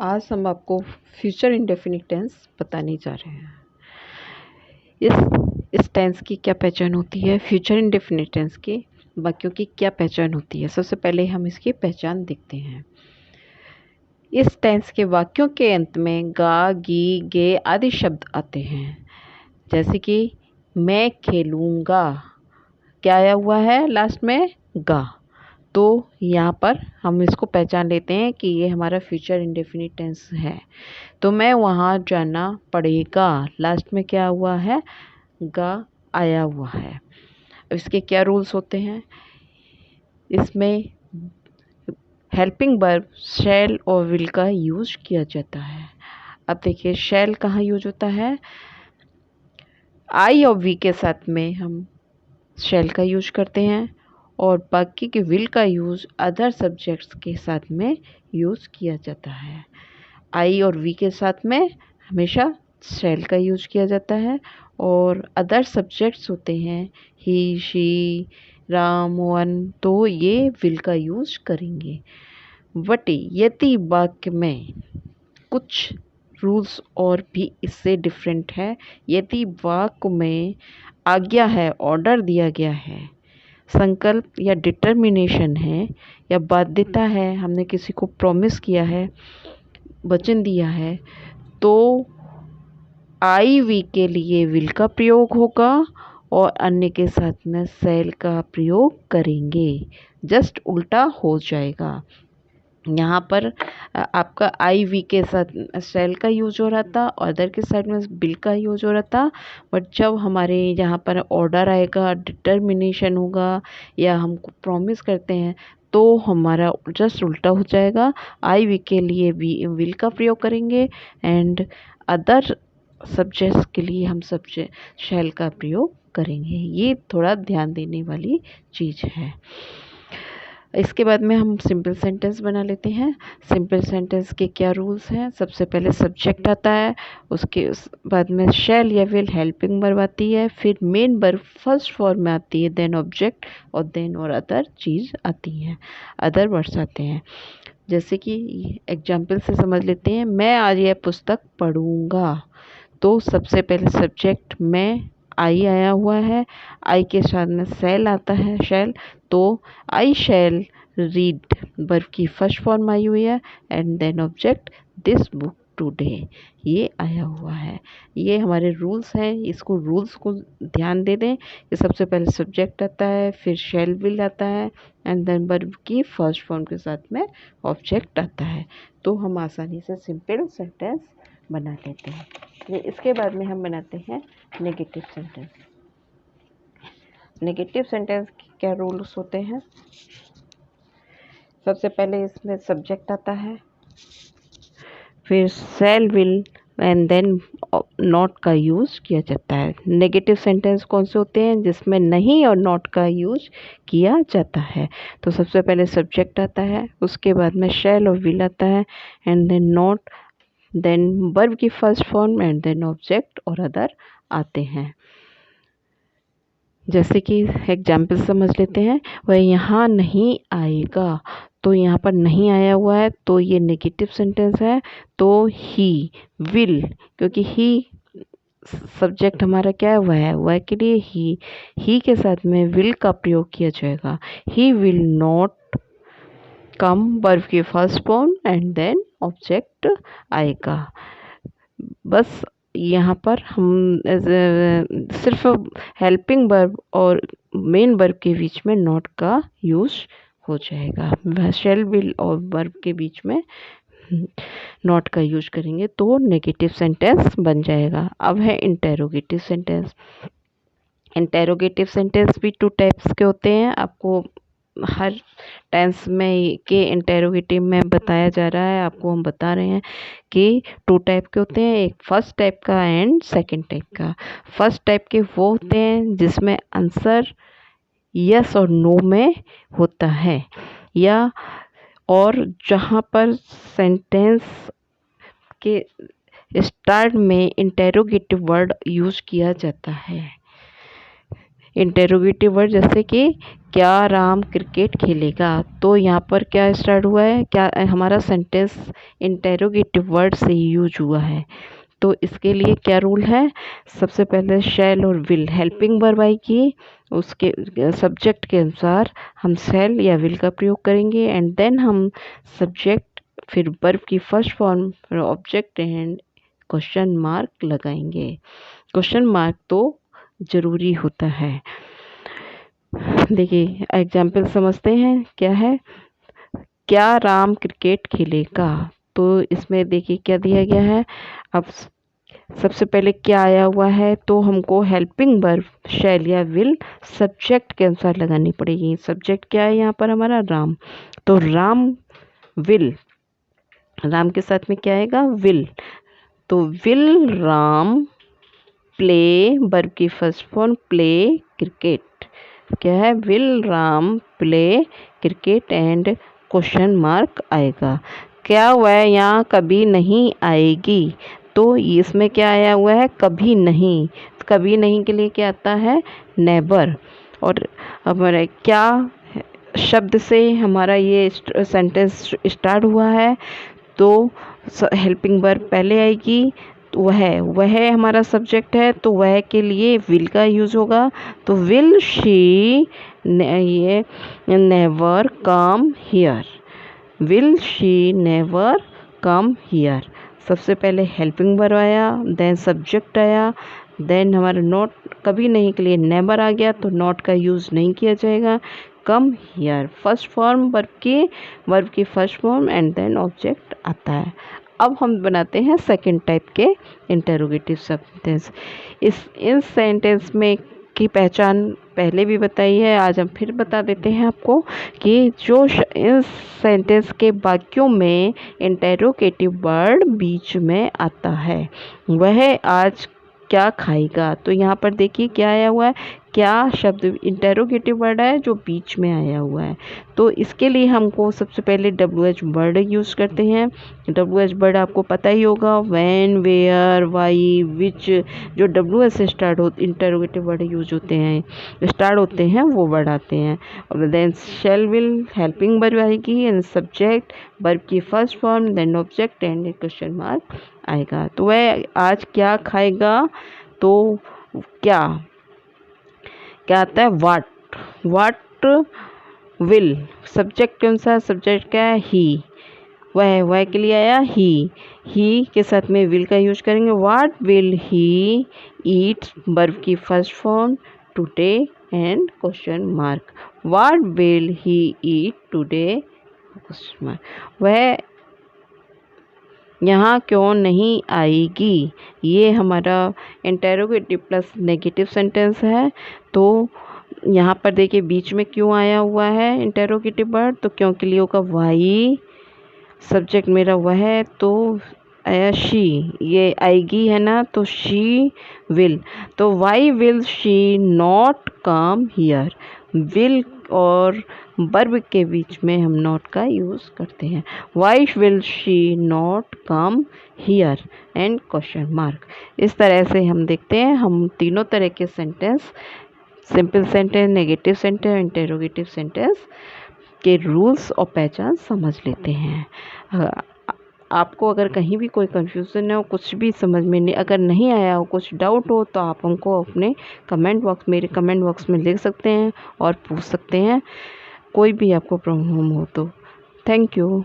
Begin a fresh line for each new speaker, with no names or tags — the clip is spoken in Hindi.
आज हम आपको फ्यूचर इंडेफिनिट टेंस बताने जा रहे हैं। इस टेंस की क्या पहचान होती है, फ्यूचर इंडेफिनिट टेंस की वाक्यों की क्या पहचान होती है। सबसे पहले हम इसकी पहचान देखते हैं। इस टेंस के वाक्यों के अंत में गा, गी, गे आदि शब्द आते हैं। जैसे कि मैं खेलूँगा, क्या आया हुआ है लास्ट में, गा। तो यहाँ पर हम इसको पहचान लेते हैं कि ये हमारा फ्यूचर इंडेफिनिट टेंस है। तो मैं वहाँ जाना पड़ेगा, लास्ट में क्या हुआ है, गा आया हुआ है। इसके क्या रूल्स होते हैं, इसमें हेल्पिंग वर्ब शैल और विल का यूज किया जाता है। अब देखिए शैल कहाँ यूज होता है, आई और वी के साथ में हम शैल का यूज करते हैं और बाकी के विल का यूज अदर सब्जेक्ट्स के साथ में यूज किया जाता है। आई और वी के साथ में हमेशा शैल का यूज किया जाता है और अदर सब्जेक्ट्स होते हैं ही, शी, राम, वन, तो ये विल का यूज करेंगे। बट यदि वाक्य में कुछ रूल्स और भी इससे डिफरेंट है, यदि वाक्य में आज्ञा है, ऑर्डर दिया गया है, संकल्प या डिटर्मिनेशन है या बाध्यता है, हमने किसी को प्रॉमिस किया है, वचन दिया है, तो आई वी के लिए विल का प्रयोग होगा और अन्य के साथ में शैल का प्रयोग करेंगे। जस्ट उल्टा हो जाएगा। यहाँ पर आपका आई वी के साथ शैल का यूज हो रहा था और अदर के साइड में विल का यूज हो रहा था। बट जब हमारे यहाँ पर ऑर्डर आएगा, डिटर्मिनेशन होगा या हमको प्रॉमिस करते हैं, तो हमारा जस्ट उल्टा हो जाएगा। आई वी के लिए विल का प्रयोग करेंगे एंड अदर सब्जेक्ट्स के लिए हम सब्जेक्ट शैल का प्रयोग करेंगे। ये थोड़ा ध्यान देने वाली चीज़ है। इसके बाद में हम सिंपल सेंटेंस बना लेते हैं। सिंपल सेंटेंस के क्या रूल्स हैं, सबसे पहले सब्जेक्ट आता है, उसके बाद में शैल या विल हेल्पिंग वर्ब आती है, फिर मेन वर्ब फर्स्ट फॉर्म में आती है, देन ऑब्जेक्ट और देन और अदर चीज़ आती हैं, अदर वर्ड्स आते हैं। जैसे कि एग्जाम्पल से समझ लेते हैं। मैं आज यह पुस्तक पढ़ूंगा, तो सबसे पहले सब्जेक्ट में आई आया हुआ है, आई के साथ में शैल आता है, शैल, तो आई शैल रीड वर्ब की फर्स्ट फॉर्म आई हुई है and then object this book today, ये आया हुआ है। ये हमारे रूल्स हैं, इसको रूल्स को ध्यान दे दें कि सबसे पहले सब्जेक्ट आता है, फिर शैल विल आता है एंड देन वर्ब की फर्स्ट फॉर्म के साथ में ऑब्जेक्ट आता है। तो हम आसानी से सिंपल सेंटेंस बना लेते हैं। इसके बाद में हम बनाते हैं नेगेटिव सेंटेंस। नेगेटिव सेंटेंस के क्या रूल्स होते हैं, सबसे पहले इसमें सब्जेक्ट आता है, फिर shall will and then not का यूज किया जाता है। नेगेटिव सेंटेंस कौन से होते हैं, जिसमें नहीं और नॉट का यूज किया जाता है। तो सबसे पहले सब्जेक्ट आता है, उसके बाद में शैल और विल आता है and then not, then verb की first form and then object और अदर आते हैं। जैसे कि एग्जाम्पल समझ लेते हैं। वह यहाँ नहीं आएगा, तो यहाँ पर नहीं आया हुआ है, तो ये नेगेटिव सेंटेंस है। तो ही विल, क्योंकि ही सब्जेक्ट हमारा क्या हुआ है, वह के लिए ही के साथ में विल का प्रयोग किया जाएगा। He will not come, verb की first form and then object आएगा। बस यहाँ पर हम सिर्फ हेल्पिंग वर्ब और मेन वर्ब के बीच में नॉट का यूज हो जाएगा। शैल विल और वर्ब के बीच में नॉट का यूज करेंगे तो नेगेटिव सेंटेंस बन जाएगा। अब है इंटेरोगेटिव सेंटेंस। इंटेरोगेटिव सेंटेंस भी टू टाइप्स के होते हैं, आपको हर टेंस में के इंटेरोगेटिव में बताया जा रहा है, आपको हम बता रहे हैं कि टू टाइप के होते हैं, एक फर्स्ट टाइप का एंड सेकंड टाइप का। फर्स्ट टाइप के वो होते हैं जिसमें आंसर यस और नो में होता है, या और जहाँ पर सेंटेंस के स्टार्ट में इंटेरोगेटिव वर्ड यूज किया जाता है। इंटेरोगेटिव वर्ड जैसे कि क्या राम क्रिकेट खेलेगा, तो यहाँ पर क्या स्टार्ट हुआ है, क्या हमारा सेंटेंस इंटेरोगेटिव वर्ड से यूज हुआ है। तो इसके लिए क्या रूल है, सबसे पहले शैल और विल हेल्पिंग वर्ब आएगी, उसके सब्जेक्ट के अनुसार हम शैल या विल का प्रयोग करेंगे एंड देन हम सब्जेक्ट फिर वर्ब की फर्स्ट फॉर्म फिर ऑब्जेक्ट एंड क्वेश्चन मार्क लगाएंगे। क्वेश्चन मार्क तो ज़रूरी होता है। देखिए एग्जाम्पल समझते हैं क्या है, क्या राम क्रिकेट खेलेगा, तो इसमें देखिए क्या दिया गया है। अब सबसे पहले क्या आया हुआ है, तो हमको हेल्पिंग वर्ब शैल या विल सब्जेक्ट के अनुसार लगानी पड़ेगी। सब्जेक्ट क्या है यहाँ पर हमारा, राम, तो राम विल, राम के साथ में क्या आएगा, विल, तो विल राम प्ले, वर्ब की फर्स्ट फॉर्म प्ले क्रिकेट, क्या है, will Ram play cricket and question mark आएगा। क्या हुआ है यहाँ, कभी नहीं आएगी, तो इसमें क्या आया हुआ है, कभी नहीं, कभी नहीं के लिए क्या आता है, नेवर। और हमारे क्या शब्द से हमारा ये सेंटेंस स्टार्ट हुआ है, तो हेल्पिंग वर्ब पहले आएगी, तो वह हमारा सब्जेक्ट है, तो वह के लिए विल का यूज़ होगा, तो विल शी ये never come here, will she never come here. सबसे पहले हेल्पिंग वर्ब आया, देन सब्जेक्ट आया, देन हमारा नॉट, कभी नहीं के लिए नेवर आ गया, तो नॉट का यूज़ नहीं किया जाएगा। Come here first form verb की first form and then object आता है। अब हम बनाते हैं सेकंड टाइप के इंटेरोगेटिव सेंटेंस। इन सेंटेंस में की पहचान पहले भी बताई है, आज हम फिर बता देते हैं आपको कि जो इस सेंटेंस के वाक्यों में इंटेरोगेटिव वर्ड बीच में आता है, वह आज क्या खाएगा, तो यहाँ पर देखिए क्या आया हुआ है, क्या शब्द इंटेरोगेटिव वर्ड है जो बीच में आया हुआ है। तो इसके लिए हमको सबसे पहले WH वर्ड यूज़ करते हैं। WH वर्ड आपको पता ही होगा, व्हेन, वेयर, वाई, विच, जो WH से स्टार्ट हो इंटेरोगेटिव वर्ड यूज होते हैं, स्टार्ट होते हैं, वो वर्ड आते हैं। और then shall will helping verb आएगी एंड सब्जेक्ट वर्ब की first form then object and question mark आएगा। तो वह आज क्या खाएगा, तो क्या क्या आता है, वाट विल, सब्जेक्ट के अनुसार सब्जेक्ट क्या है, ही, वह के लिए आया ही के साथ में विल का यूज करेंगे। What will he eat, verb की first form today and question mark, what will he eat today question mark, वह यहाँ क्यों नहीं आएगी, ये हमारा इंटेरोगेटिव प्लस नेगेटिव सेंटेंस है। तो यहाँ पर देखिए बीच में क्यों आया हुआ है इंटेरोगेटिव वर्ड, तो क्यों के लिए होगा वाई, सब्जेक्ट मेरा वह है, तो आया शी, ये आएगी है ना, तो शी विल, तो why will she not come here, will और वर्ब के बीच में हम नॉट का यूज़ करते हैं। Why will she not come here and question mark. इस तरह से हम देखते हैं, हम तीनों तरह के sentence, simple sentence, negative sentence, interrogative sentence के रूल्स और पहचान समझ लेते हैं। आपको अगर कहीं भी कोई कन्फ्यूज़न हो, कुछ भी समझ में नहीं, अगर नहीं आया हो, कुछ डाउट हो, तो आप हमको अपने मेरे कमेंट बॉक्स में लिख सकते हैं और पूछ सकते हैं, कोई भी आपको प्रॉब्लम हो तो। Thank you.